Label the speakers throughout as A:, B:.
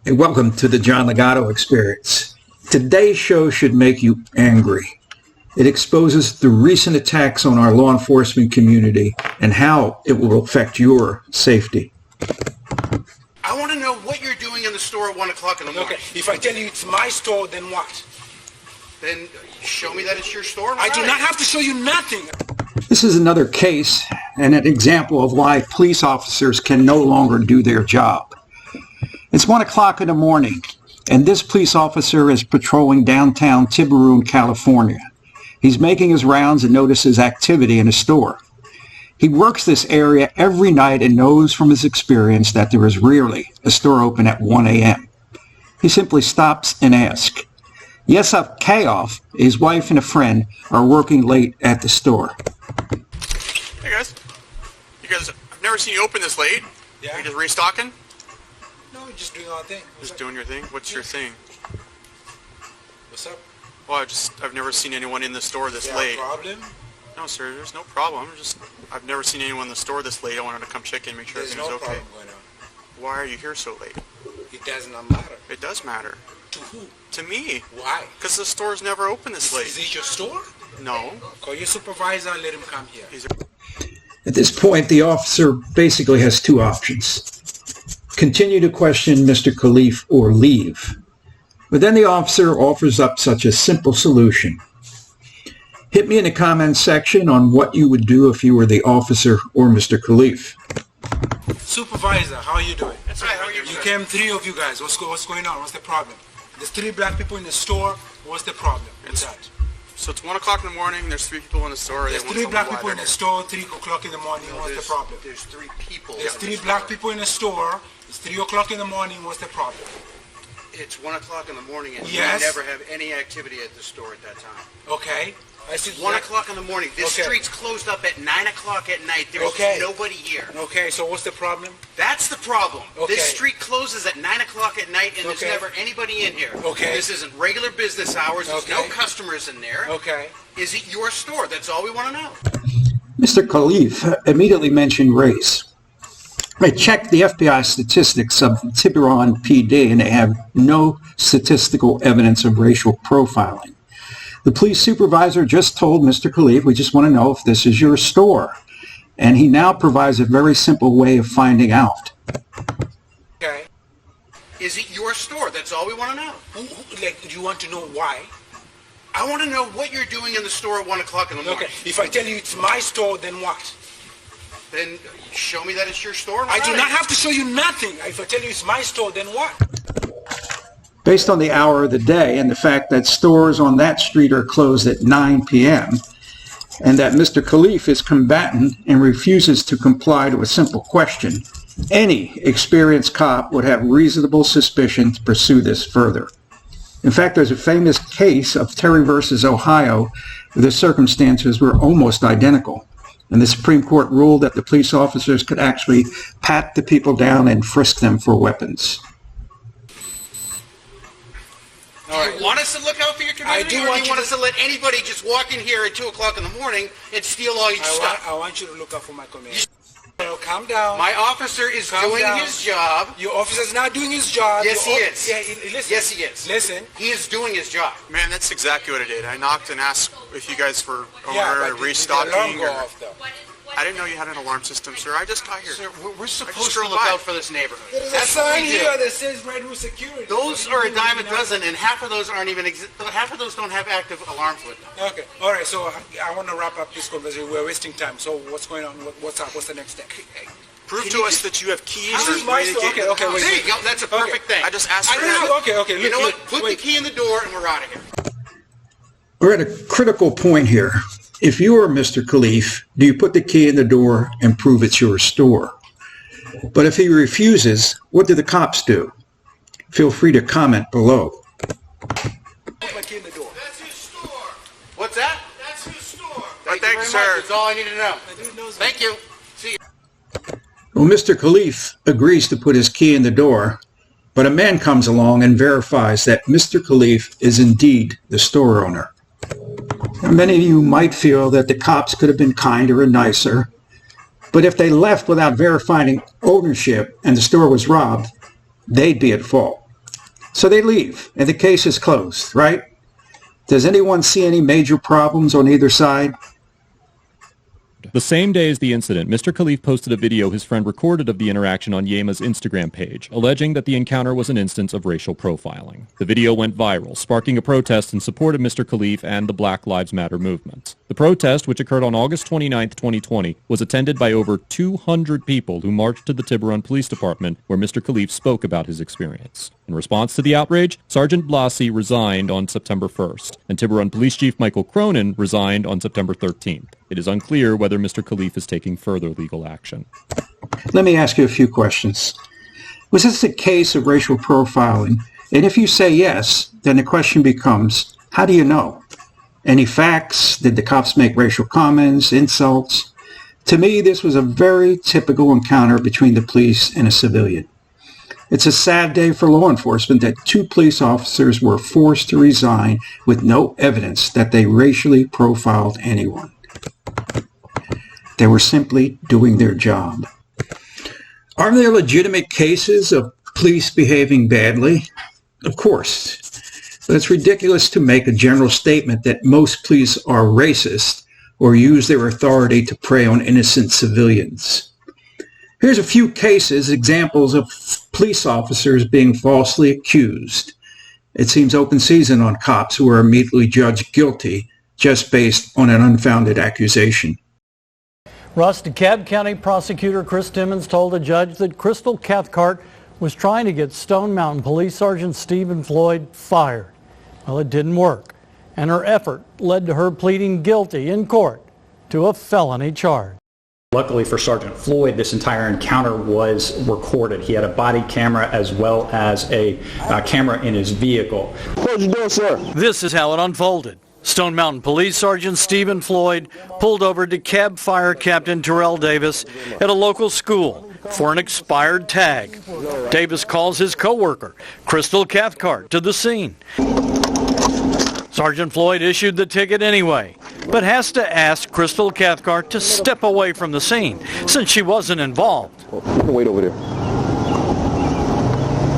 A: Hey, welcome to the John Ligato Experience. Today's show should make you angry. It exposes the recent attacks on our law enforcement community and how it will affect your safety.
B: I want to know what you're doing in the store at 1 o'clock in the morning.
C: Okay, if I tell you it's my store, then what?
B: Then show me that it's your store.
C: I do not have to show you nothing.
A: This is another case and an example of why police officers can no longer do their job. It's 1 o'clock in the morning, and this police officer is patrolling downtown Tiburon, California. He's making his rounds and notices activity in a store. He works this area every night and knows from his experience that there is rarely a store open at 1 a.m. He simply stops and asks. Yesaf Kayoff, his wife and a friend, are working late at the store.
B: Hey guys. I've never seen you open this late.
C: Yeah.
B: Are you just restocking?
C: No, we're just doing our thing.
B: Just doing your thing? What's your thing?
C: What's up?
B: Well, I've never seen anyone in the store this late.
C: Problem?
B: No, sir, there's no problem. I've never seen anyone in the store this late. I wanted to come check in and make sure
C: There's
B: everything's
C: no
B: okay.
C: problem going on.
B: Why are you here so late?
C: It does not matter.
B: It does matter.
C: To who?
B: To me.
C: Why?
B: Because the store's never open this late.
C: Is it your store?
B: No.
C: Call your supervisor and let him come here.
A: At this point, the officer basically has two options. Continue to question Mr. Khalif or leave. But then the officer offers up such a simple solution. Hit me in the comments section on what you would do if you were the officer or Mr. Khalif.
C: Supervisor, how are you doing?
B: That's right, how are you,
C: You
B: sir?
C: came, three of you guys. What's going on? What's the problem? There's 3 black people in the store. What's the problem with that?
B: So it's 1 o'clock in the morning, there's 3 people in the store.
C: There's
B: they want
C: 3
B: to
C: black
B: know why
C: people in
B: they're
C: the
B: here.
C: store, 3 o'clock in the morning. What's the problem?
B: There's 3 people.
C: There's
B: in
C: 3
B: the
C: black
B: store.
C: people in the store. It's 3 o'clock in the morning. What's the problem?
B: It's 1 o'clock in the morning and
C: Yes.
B: we never have any activity at the store at that time.
C: Okay. I see.
B: 1 o'clock in the morning. This
C: Okay.
B: street's closed up at 9 o'clock at night. There's
C: Okay.
B: nobody here.
C: Okay, so what's the problem?
B: That's the problem.
C: Okay.
B: This street closes at 9 o'clock at night and there's
C: Okay.
B: never anybody in here.
C: Okay.
B: This isn't regular business hours. There's no
C: Okay.
B: customers in there.
C: Okay.
B: Is it your store? That's all we want to know.
A: Mr. Khalif immediately mentioned race. I checked the FBI statistics of Tiburon PD and they have no statistical evidence of racial profiling. The police supervisor just told Mr. Khalif, we just want to know if this is your store. And he now provides a very simple way of finding out.
C: Okay.
B: Is it your store? That's all we want to know.
C: Like, you want to know why?
B: I want to know what you're doing in the store at 1 o'clock in the morning.
C: Okay. If I tell you it's my store, then what?
B: Then show me that it's your store.
C: I do not have to show you nothing. If I tell you it's my store, then what?
A: Based on the hour of the day and the fact that stores on that street are closed at 9 p.m., and that Mr. Khalif is combatant and refuses to comply to a simple question, any experienced cop would have reasonable suspicion to pursue this further. In fact, there's a famous case of Terry versus Ohio where the circumstances were almost identical. And the Supreme Court ruled that the police officers could actually pat the people down and frisk them for weapons.
B: Do you want us to look out for your community,
C: I do
B: or
C: want
B: do you want us to let anybody just walk in here at 2 o'clock in the morning and steal all your stuff?
C: I want you to look out for my community. Calm down.
B: My officer is
C: Calm
B: doing
C: down.
B: his job.
C: Your officer's not doing his job.
B: Yes, he is.
C: Yeah, listen.
B: Yes, he is.
C: Listen.
B: He is doing his job. Man, that's exactly what I did. I knocked and asked if you guys were
C: Yeah, but
B: restocking.
C: the alarm go off, though.
B: I didn't know you had an alarm system, sir. I just got here. Sir, we're supposed to
C: drove
B: look
C: by.
B: out for this neighborhood.
C: There's a
B: That's what
C: sign
B: we
C: here
B: do.
C: that says Red Roof Security.
B: Those are a dime a dozen, and half of those aren't even half of those don't have active alarms with them.
C: Okay. All right. So I want to wrap up this conversation. We're wasting time. So what's going on? What's up? What's the next step?
B: Prove to us that you have keys.
C: This
B: or
C: is my
B: way to
C: store.
B: get
C: Okay, okay, wait,
B: There
C: wait.
B: you go. That's a perfect thing. I just asked for that.
C: Okay.
B: You know what?
C: Look,
B: Put
C: wait.
B: the key in the door, and we're out of here.
A: We're at a critical point here. If you are Mr. Khalif, do you put the key in the door and prove it's your store? But if he refuses, what do the cops do? Feel free to comment below.
C: Put my key in the door.
B: That's his store. What's that? That's his store. Thank
D: Thank
B: you
D: you,
B: very much.
D: sir.
B: That's all I need to know.
C: My dude knows me.
B: Thank you. See you.
A: Well, Mr. Khalif agrees to put his key in the door, but a man comes along and verifies that Mr. Khalif is indeed the store owner. Many of you might feel that the cops could have been kinder and nicer, but if they left without verifying ownership and the store was robbed, they'd be at fault. So they leave, and the case is closed, right? Does anyone see any major problems on either side?
D: The same day as the incident, Mr. Khalif posted a video his friend recorded of the interaction on Yema's Instagram page, alleging that the encounter was an instance of racial profiling. The video went viral, sparking a protest in support of Mr. Khalif and the Black Lives Matter movement. The protest, which occurred on August 29, 2020, was attended by over 200 people who marched to the Tiburon Police Department, where Mr. Khalif spoke about his experience. In response to the outrage, Sergeant Blasi resigned on September 1st, and Tiburon Police Chief Michael Cronin resigned on September 13th. It is unclear whether Mr. Khalif is taking further legal action.
A: Let me ask you a few questions. Was this a case of racial profiling? And if you say yes, then the question becomes, how do you know? Any facts? Did the cops make racial comments, insults? To me, this was a very typical encounter between the police and a civilian. It's a sad day for law enforcement that 2 police officers were forced to resign with no evidence that they racially profiled anyone. They were simply doing their job. Are there legitimate cases of police behaving badly? Of course. But it's ridiculous to make a general statement that most police are racist or use their authority to prey on innocent civilians. Here's a few cases, examples of police officers being falsely accused. It seems open season on cops who are immediately judged guilty just based on an unfounded accusation.
E: Russ, DeKalb County prosecutor Chris Timmons told a judge that Crystal Cathcart was trying to get Stone Mountain Police Sergeant Stephen Floyd fired. Well, it didn't work, and her effort led to her pleading guilty in court to a felony charge.
F: Luckily for Sergeant Floyd, this entire encounter was recorded. He had a body camera as well as a camera in his vehicle.
G: What you doing, sir?
E: This is how it unfolded. Stone Mountain Police Sergeant Stephen Floyd pulled over DeKalb Fire Captain Terrell Davis at a local school for an expired tag. Davis calls his co-worker, Crystal Cathcart, to the scene. Sergeant Floyd issued the ticket anyway, but has to ask Crystal Cathcart to step away from the scene since she wasn't involved.
G: You can wait over there.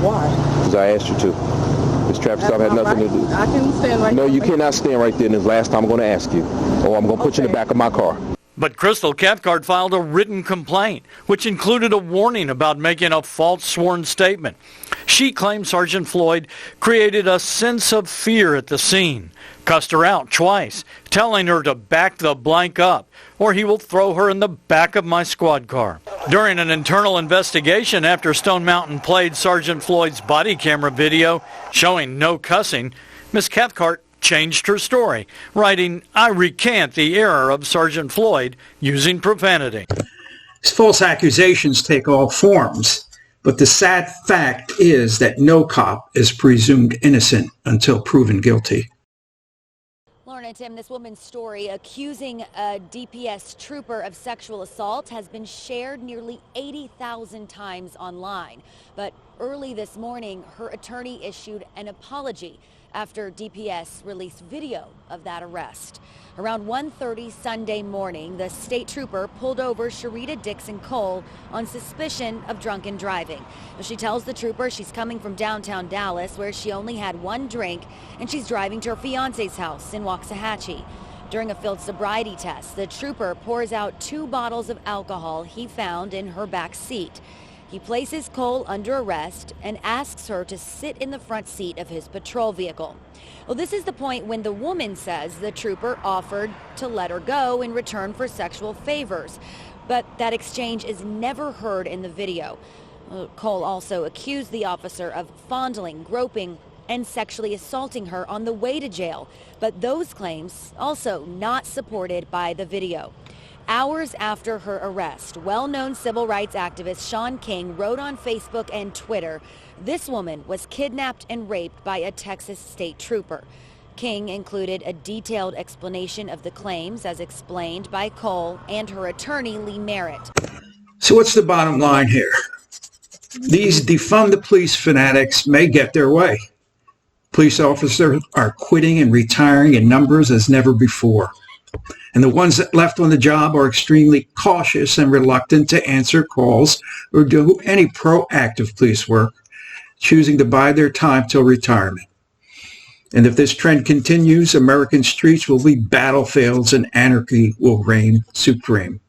H: Why?
G: Because I asked you to. This traffic stop had nothing to do.
H: I can stand right
G: No,
H: there.
G: you cannot stand right there, and this last time I'm going to ask you. Or I'm going to put you in the back of my car.
E: But Crystal Cathcart filed a written complaint, which included a warning about making a false sworn statement. She claims Sergeant Floyd created a sense of fear at the scene, cussed her out twice, telling her to back the blank up, or he will throw her in the back of my squad car. During an internal investigation after Stone Mountain played Sergeant Floyd's body camera video showing no cussing, Ms. Cathcart changed her story, writing, "I recant the error of Sergeant Floyd using profanity."
A: These false accusations take all forms, but the sad fact is that no cop is presumed innocent until proven guilty.
I: Lauren and Tim, this woman's story accusing a DPS trooper of sexual assault has been shared nearly 80,000 times online. But early this morning, her attorney issued an apology after DPS released video of that arrest. Around 1:30 Sunday morning, the state trooper pulled over Sharita Dixon Cole on suspicion of drunken driving. She tells the trooper she's coming from downtown Dallas, where she only had one drink, and she's driving to her fiance's house in Waxahachie. During a field sobriety test, the trooper pours out 2 bottles of alcohol he found in her back seat. He places Cole under arrest and asks her to sit in the front seat of his patrol vehicle. Well, this is the point when the woman says the trooper offered to let her go in return for sexual favors. But that exchange is never heard in the video. Cole also accused the officer of fondling, groping, and sexually assaulting her on the way to jail. But those claims also not supported by the video. Hours after her arrest, well-known civil rights activist Shaun King wrote on Facebook and Twitter, this woman was kidnapped and raped by a Texas state trooper. King included a detailed explanation of the claims as explained by Cole and her attorney Lee Merritt.
A: So what's the bottom line here? These defund the police fanatics may get their way. Police officers are quitting and retiring in numbers as never before. And the ones that left on the job are extremely cautious and reluctant to answer calls or do any proactive police work. choosing to bide their time till retirement. And if this trend continues, American streets will be battlefields and anarchy will reign supreme.